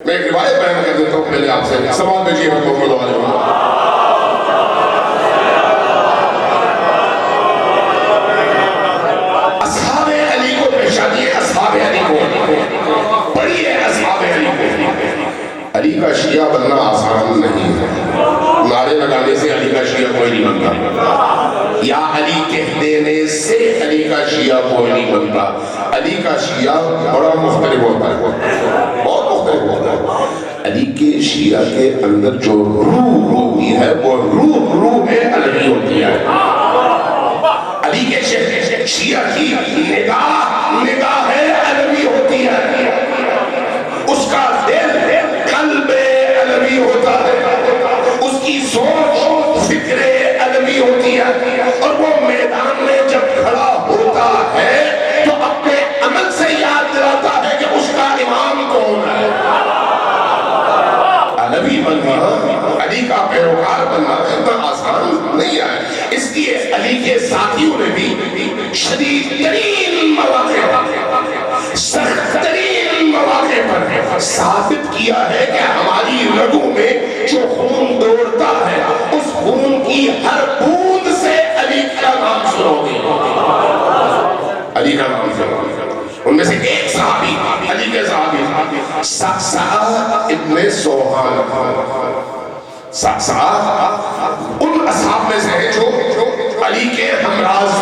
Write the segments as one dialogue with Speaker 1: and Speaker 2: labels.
Speaker 1: میں ایک روایت بیان کر دیتا ہوں پہلے آپ سے سوال بھیجیے گا محمد والے اصحاب علی کو پہچانیے اصحاب علی کو پڑھیے اصحاب علی کو علی کا شیعہ بننا آسان نہیں ہے نعرے لگانے سے علی کا شیعہ کوئی نہیں بنتا یا علی کہہ دینے سے علی کا شیعہ کوئی نہیں بنتا علی کا شیعہ بڑا مختلف ہوتا ہے بہت مختلف ہوتا ہے علی کے شیعہ کے اندر جو روح ہوتی ہے وہ روح علوی ہوتی ہے علی کے شیعہ کی نگاہ علوی ہوتی ہے اس کا دل قلب علوی ہوتا ہے اس کی سوچ فکر علوی ہوتی ہے اور وہ میدان میں جب کھڑا ہوتا ہے تو اپنے عمل سے یاد دلاتا ہے کہ اس کا امام کون ہے علوی بننا علی کا پیروکار بننا اتنا آسان نہیں ہے اس لیے علی کے ساتھیوں نے بھی شدید ترین مواقع پر سخت ترین مواقع پر ثابت کیا ہے کہ ہماری رگوں میں جو خون دوڑتا ہے اس خون کی ہر بوند سے علی کا نام سنو گے علی کا نام سنو گے ان میں سے ایک صحابی علی کے صحابی سعد ابن سوحان سعد ان اصحاب میں سے ہے جو علی کے ہمراز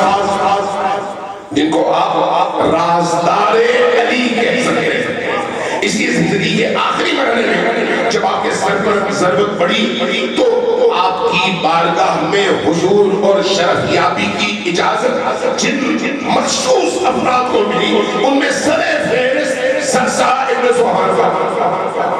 Speaker 1: جن کو آپ رازدار علی کہہ سکتے ہیں اس کی زندگی کے آخری مرحلے میں جب آپ کے سر پر ضرورت پڑی تو آپ کی بارگاہ میں حضور اور شرف یابی کی اجازت جن مخصوص افراد کو ملی ان میں سر فہرست سعد ابن سوحان